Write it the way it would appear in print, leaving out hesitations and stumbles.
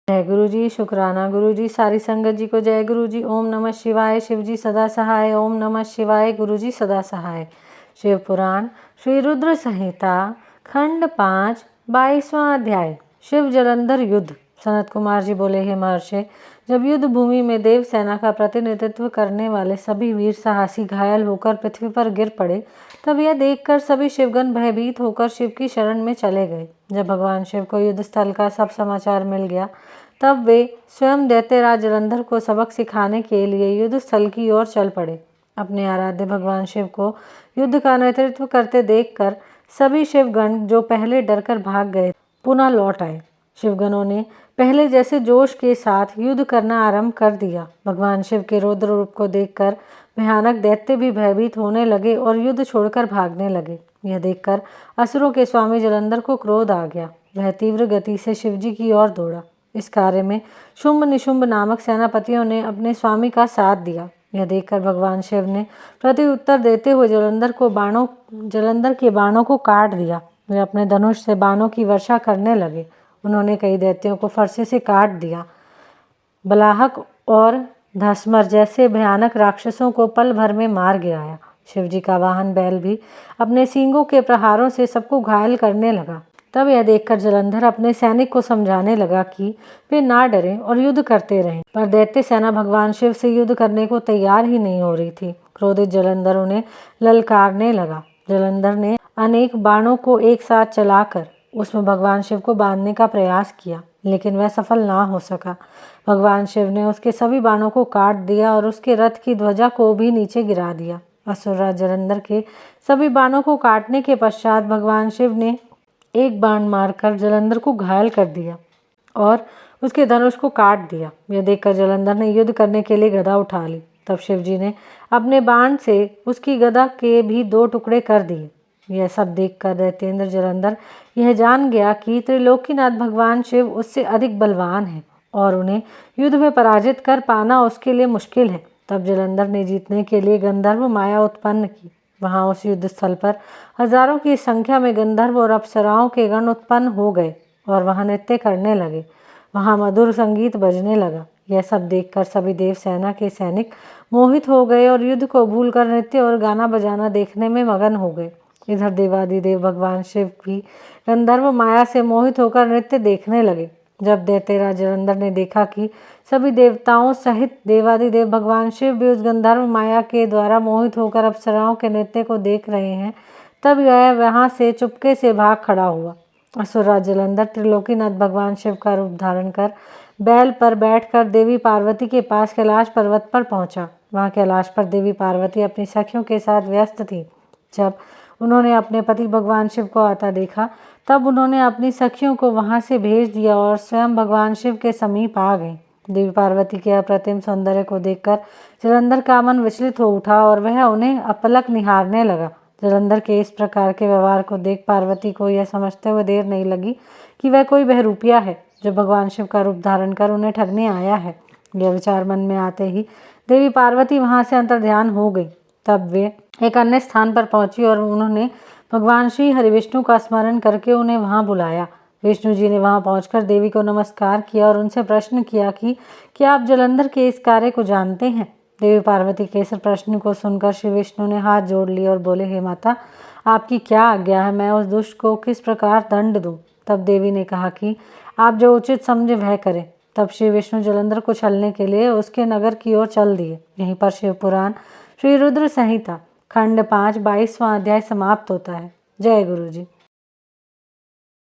जय गुरु जी। शुक्राना गुरु जी। सारी संगत जी को जय गुरु जी। ओम नमः शिवाय। शिव जी सदा सहाय। ओम नमः शिवाय। गुरु जी सदा सहाय। शिव पुराण श्री रुद्र संहिता खंड 5 22वां अध्याय। शिव जलंधर युद्ध। सनत कुमार जी बोले, हे महर्षि, जब युद्ध भूमि में देव सेना का प्रतिनिधित्व करने वाले सभी वीर साहसी घायल होकर पृथ्वी पर गिर पड़े, तब यह देखकर सभी शिवगण भयभीत होकर शिव की शरण में चले गए। जब भगवान शिव को युद्ध स्थल का सब समाचार मिल गया, तब वे स्वयं दैत्यराज जलंधर को सबक सिखाने के लिए युद्ध स्थल की ओर चल पड़े। अपने आराध्य भगवान शिव को युद्ध का नेतृत्व करते देखकर सभी शिवगण जो पहले डरकर भाग गए पुनः लौट आए। शिवगणों ने पहले जैसे जोश के साथ युद्ध करना आरंभ कर दिया। भगवान शिव के रौद्र रूप को देखकर भयानक दैत्य भी भयभीत होने लगे और युद्ध छोड़कर भागने लगे। यह देखकर असुरों के स्वामी जलंधर को क्रोध आ गया। वह तीव्र गति से शिवजी की ओर दौड़ा। इस कार्य में शुंभ निशुंभ नामक सेनापतियों ने अपने स्वामी का साथ दिया। यह देखकर भगवान शिव ने प्रति उत्तर देते हुए जलंधर के बाणों को काट दिया। वे अपने धनुष से बाणों की वर्षा करने लगे। उन्होंने कई दैत्यों को फरसे से काट दिया। बलाहक और धस्मर जैसे भयानक राक्षसों को पल भर में मार गिराया। शिवजी का वाहन बैल भी अपने सींगों के प्रहारों से सबको घायल करने लगा। तब यह देखकर जलंधर अपने सैनिक को समझाने लगा कि वे ना डरें और युद्ध करते रहें, पर दैत्य सेना भगवान शिव से युद्ध करने को तैयार ही नहीं हो रही थी। क्रोधित जलंधर उन्हें ललकारने लगा। जलंधर ने अनेक बाणों को एक साथ चलाकर उसमें भगवान शिव को बांधने का प्रयास किया, लेकिन वह सफल ना हो सका। भगवान शिव ने उसके सभी बाणों को काट दिया और उसके रथ की ध्वजा को भी नीचे गिरा दिया। असुरराज जलंधर के सभी बाणों को काटने के पश्चात भगवान शिव ने एक बाण मारकर जलंधर को घायल कर दिया और उसके धनुष को काट दिया। यह देखकर जलंधर ने युद्ध करने के लिए गदा उठा ली। तब शिवजी ने अपने बाण से उसकी गदा के भी 2 टुकड़े कर दिए। यह सब देखकर दैत्येंद्र जलंधर यह जान गया कि त्रिलोकीनाथ भगवान शिव उससे अधिक बलवान है और उन्हें युद्ध में पराजित कर पाना उसके लिए मुश्किल है। तब जलंधर ने जीतने के लिए गंधर्व माया उत्पन्न की। वहां उस युद्ध स्थल पर हजारों की संख्या में गंधर्व और अप्सराओं के गण उत्पन्न हो गए और वहां नृत्य करने लगे। वहां मधुर संगीत बजने लगा। यह सब देखकर सभी देव सेना के सैनिक मोहित हो गए और युद्ध को भूलकर नृत्य और गाना बजाना देखने में मगन हो गए। इधर देवादिदेव भगवान शिव भी गंधर्व माया से मोहित होकर नृत्य देखने लगे। जब दैत्यराज जलंधर ने देखा कि सभी देवताओं सहित देवादिदेव भगवान शिव भी उस गंधर्व माया के द्वारा मोहित होकर अप्सराओं के नृत्य को देख रहे हैं, तब वह वहां से चुपके से भाग खड़ा हुआ। असुरराज जलंधर त्रिलोकीनाथ भगवान शिव का रूप धारण कर बैल पर बैठकर देवी पार्वती के पास कैलाश पर्वत पर पहुंचा। वहां कैलाश पर देवी पार्वती अपनी सखियों के साथ व्यस्त थी। जब उन्होंने अपने पति भगवान शिव को आता देखा, तब उन्होंने अपनी सखियों को वहां से भेज दिया और स्वयं भगवान शिव के समीप आ गई। देवी पार्वती के अप्रतिम सौंदर्य को देखकर जलंधर का मन विचलित हो उठा और वह उन्हें अपलक निहारने लगा। जलंधर के इस प्रकार के व्यवहार को देख पार्वती को यह समझते हुए देर नहीं लगी कि वह कोई बहरूपिया है जो भगवान शिव का रूप धारण कर उन्हें ठगने आया है। यह विचार मन में आते ही देवी पार्वती वहां से अंतर्ध्यान हो गई। तब वे एक अन्य स्थान पर पहुंची और उन्होंने भगवान श्री हरिविष्णु का स्मरण करके उन्हें वहां बुलाया। विष्णु जी ने वहां पहुंचकर देवी को नमस्कार किया और उनसे प्रश्न किया कि क्या आप जलंधर के इस कार्य को जानते हैं। देवी पार्वती के इस प्रश्न को सुनकर श्री विष्णु ने हाथ जोड़ लिए और बोले, हे माता, आपकी क्या आज्ञा है, मैं उस दुष्ट को किस प्रकार दंड दूं। तब देवी ने कहा कि आप जो उचित समझे वह करें। तब श्री विष्णु जलंधर को छलने के लिए उसके नगर की ओर चल दिए। यहीं पर शिव पुराण श्री रुद्र संहिता खंड 5 22वां अध्याय समाप्त होता है। जय गुरु जी।